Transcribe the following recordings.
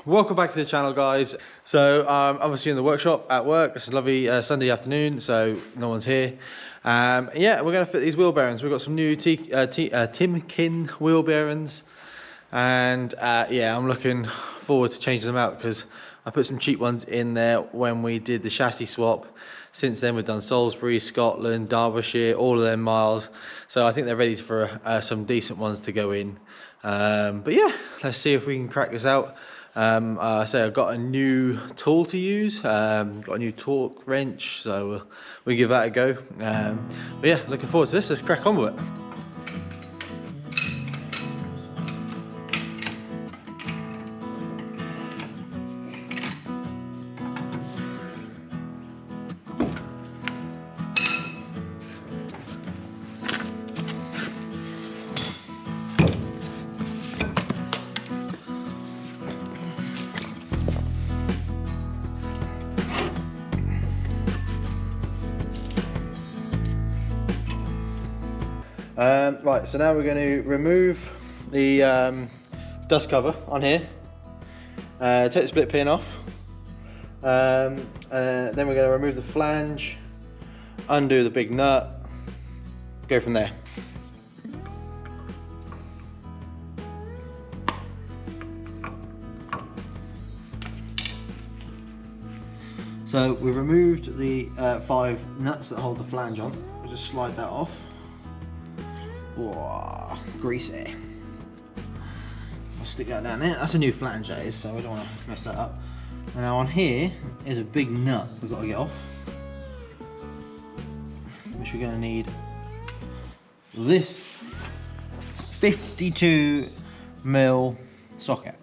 Welcome back to the channel, guys. So obviously in the workshop at work. It's a lovely Sunday afternoon, so no one's here. Yeah, we're going to fit these wheel bearings. We've got some new Timken wheel bearings, and yeah, I'm looking forward to changing them out because I put some cheap ones in there when we did the chassis swap. Since then we've done Salisbury, Scotland, Derbyshire, all of them miles, so I think they're ready for some decent ones to go in. But yeah, let's see if we can crack this out. So I've got a new tool to use, got a new torque wrench, so we'll give that a go. But yeah, looking forward to this. Let's crack on with it. Right, so now we're going to remove the dust cover on here, take the split pin off, then we're going to remove the flange, undo the big nut, go from there. So we've removed the 5 nuts that hold the flange on. We'll just slide that off. Whoa, greasy. I'll stick that down there. That's a new flange, that is, so I don't want to mess that up. And now on here is a big nut we've got to get off, which we're going to need this 52mm socket,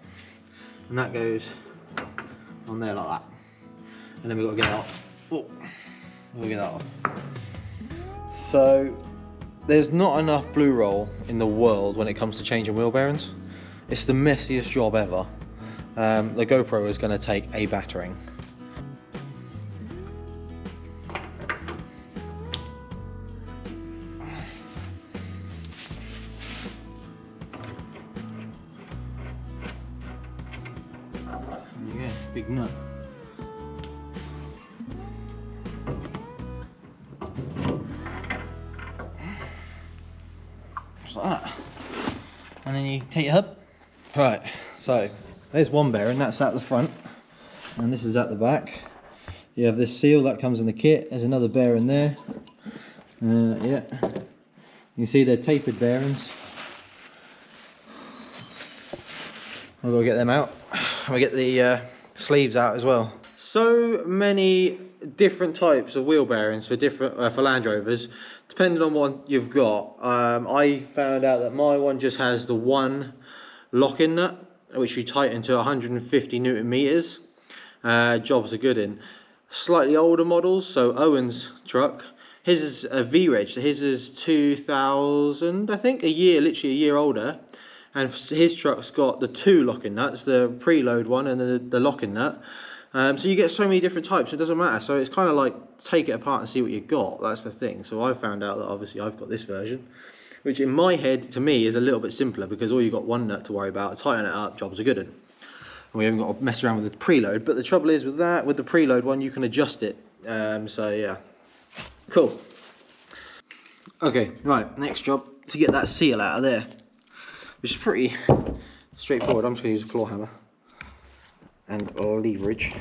and that goes on there like that. And then we've got to get it off. Oh, we'll get that off. So there's not enough blue roll in the world when it comes to changing wheel bearings. It's the messiest job ever. The GoPro is going to take a battering. Yeah, big nut. Like that. And then you take your hub. Right, so there's one bearing, that's at the front, and this is at the back. You have this seal that comes in the kit. There's another bearing there. Yeah, you can see they're tapered bearings. I've got to get them out. I'll get the sleeves out as well. So many different types of wheel bearings for different for Land Rovers, depending on what you've got. I found out that my one just has the one lock-in nut, which you tighten to 150 Newton meters. Jobs are good in. Slightly older models, so Owen's truck, his is a V-Reg, so his is 2000, I think, literally a year older. And his truck's got the 2 lock-in nuts, the preload one and the lock-in nut. So you get so many different types, it doesn't matter. So it's kind of like take it apart and see what you've got. That's the thing. So I found out that obviously I've got this version, which in my head, to me, is a little bit simpler because all you've got one nut to worry about. Tighten it up, jobs are good. And we haven't got to mess around with the preload. But the trouble is with that, with the preload one, you can adjust it. So yeah, cool. Okay, right, next job, to get that seal out of there, which is pretty straightforward. I'm just going to use a claw hammer and leverage.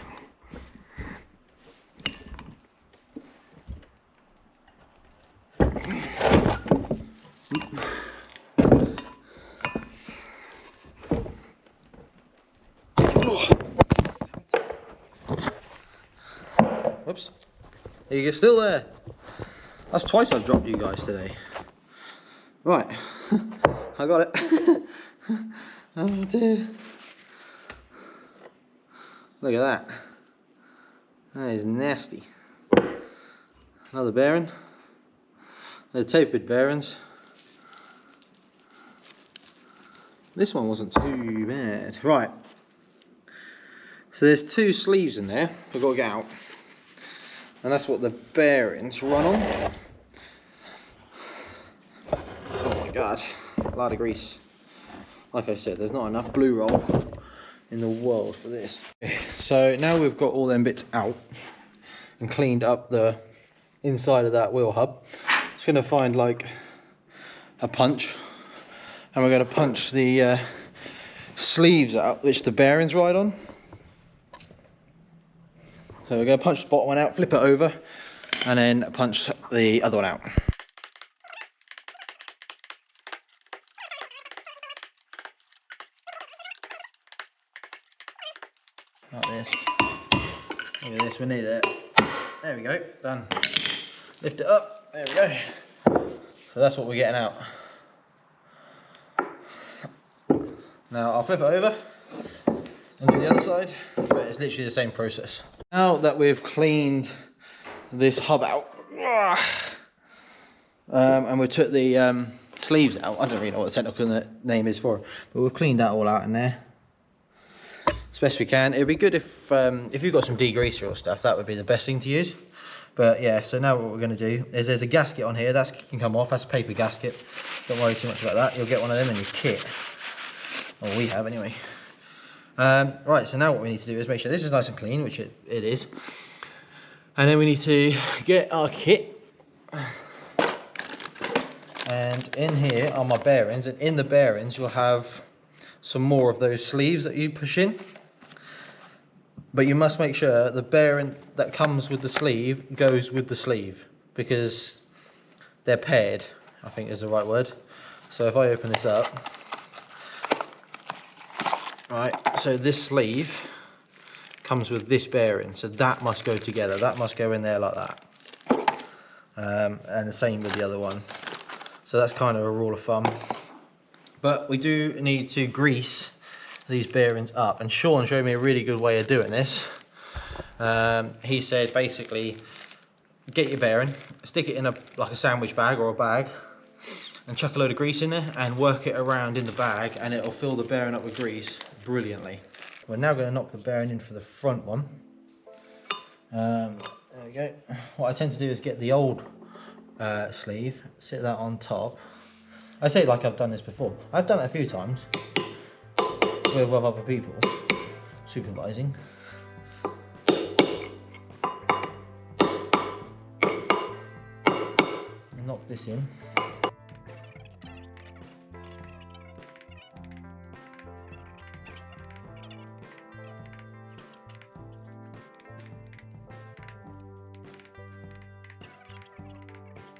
Whoops. You're still there. That's twice I've dropped you guys today. Right. I got it. Oh dear. Look at that. That is nasty. Another bearing. They're tapered bearings. This one wasn't too bad. Right. So there's 2 sleeves in there I've got to get out. And that's what the bearings run on. Oh my god, a lot of grease. Like I said, there's not enough blue roll in the world for this. So now we've got all them bits out and cleaned up the inside of that wheel hub. Just going to find like a punch, and we're going to punch the sleeves out which the bearings ride on. So we're going to punch the bottom one out, flip it over, and then punch the other one out. Like this. Look at this, we need it. There we go, done. Lift it up, there we go. So that's what we're getting out. Now I'll flip it over and do the other side, but it's literally the same process. Now that we've cleaned this hub out, and we took the sleeves out, I don't really know what the technical name is for it, but we've cleaned that all out in there as best we can. It'd be good if you've got some degreaser or stuff, that would be the best thing to use. But yeah, so now what we're going to do is there's a gasket on here, that can come off, that's a paper gasket. Don't worry too much about that, you'll get one of them in your kit. Or we have anyway. Right, so now what we need to do is make sure this is nice and clean, which it is. And then we need to get our kit. And in here are my bearings, and in the bearings you'll have some more of those sleeves that you push in. But you must make sure the bearing that comes with the sleeve goes with the sleeve, because they're paired, I think is the right word. So if I open this up, right, so this sleeve comes with this bearing, so that must go together, that must go in there like that. And the same with the other one. So that's kind of a rule of thumb. But we do need to grease these bearings up, and Sean showed me a really good way of doing this. He said basically get your bearing, stick it in like a sandwich bag or a bag, and chuck a load of grease in there and work it around in the bag, and it'll fill the bearing up with grease brilliantly. We're now going to knock the bearing in for the front one. There we go. What I tend to do is get the old sleeve, sit that on top. I say like I've done this before. I've done it a few times with other people supervising. Knock this in.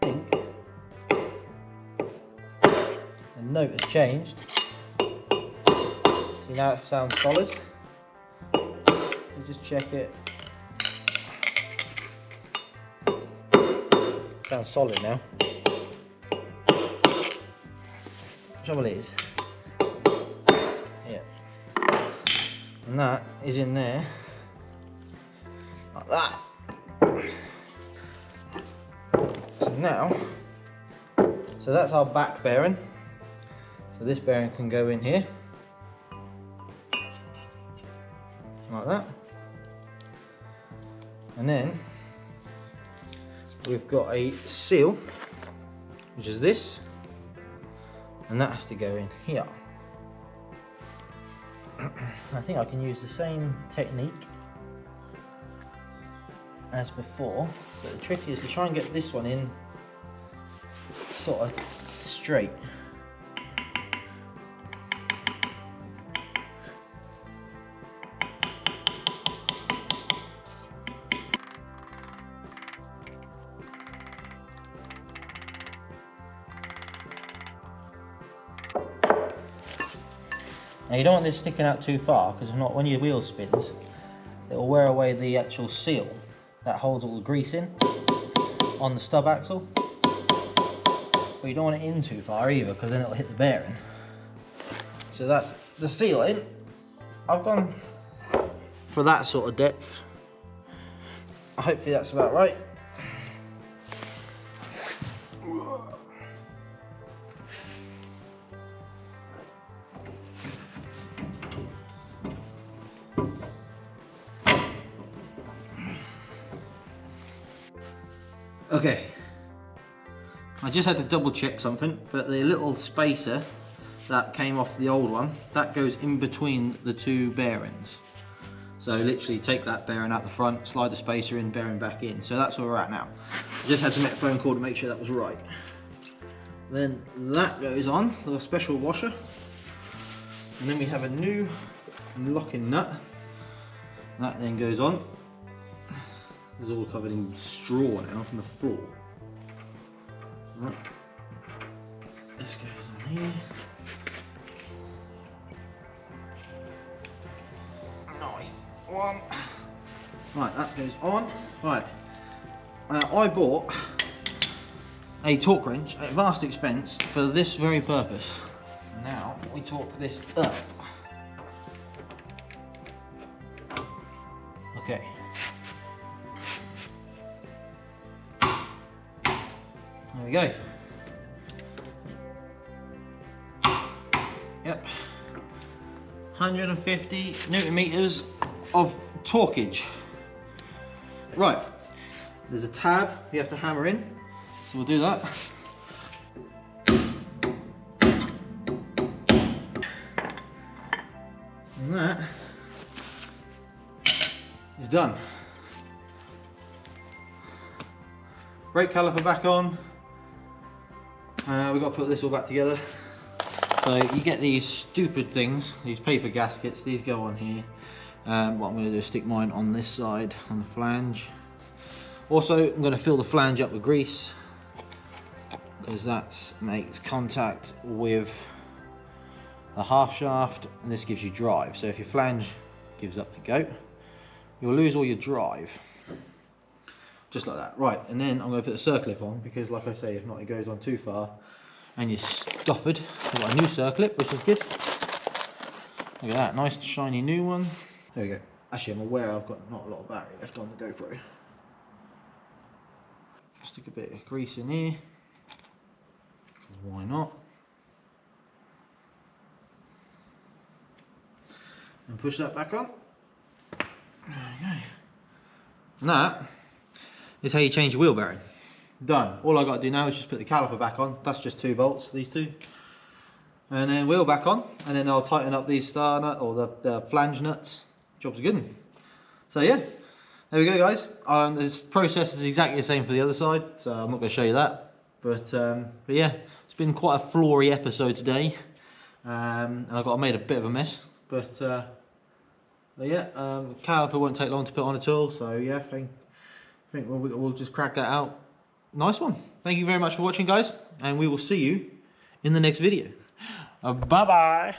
The note has changed. See, now it sounds solid. You just check it. Sounds solid now. Trouble is, yeah, and that is in there like that. So now, so that's our back bearing. So this bearing can go in here like that, and then we've got a seal, which is this, and that has to go in here. I think I can use the same technique as before, but the trick is to try and get this one in sort of straight. Now you don't want this sticking out too far, because if not, when your wheel spins, it will wear away the actual seal that holds all the grease in on the stub axle. But you don't want it in too far either, because then it will hit the bearing. So that's the seal in. I've gone for that sort of depth. Hopefully that's about right. Okay, I just had to double check something, but the little spacer that came off the old one, that goes in between the two bearings. So literally take that bearing out the front, slide the spacer in, bearing back in. So that's where we're at now. I just had to make a phone call to make sure that was right. Then that goes on with a special washer. And then we have a new locking nut. That then goes on. It's all covered in straw now from the floor. Right. This goes on here. Nice one. Right, that goes on. Right. I bought a torque wrench at vast expense for this very purpose. Now we torque this up. Okay. There we go. Yep. 150 Newton meters of torquage. Right. There's a tab you have to hammer in. So we'll do that. And that is done. Brake caliper back on. We've got to put this all back together. So you get these stupid things, these paper gaskets, these go on here. What I'm going to do is stick mine on this side, on the flange. Also, I'm going to fill the flange up with grease, because that makes contact with the half shaft, and this gives you drive. So if your flange gives up the goat, you'll lose all your drive. Just like that. Right, and then I'm going to put the circlip on, because like I say, if not it goes on too far and you're stuffered. I've got a new circlip, which is good. Look at that, nice shiny new one. There we go. Actually, I'm aware I've got not a lot of battery left on the GoPro. Stick a bit of grease in here. Why not? And push that back on. There we go. And that is how you change your wheel bearing. Done. All I got to do now is just put the caliper back on. That's just 2 bolts, these two. And then wheel back on, and then I'll tighten up these star nut or the flange nuts. Job's a good one. So yeah, there we go, guys. This process is exactly the same for the other side, so I'm not going to show you that. But yeah, it's been quite a flory episode today, and I made a bit of a mess. But yeah, caliper won't take long to put on at all. So yeah, I think we'll just crack that out. Nice one. Thank you very much for watching, guys, and we will see you in the next video. Bye bye.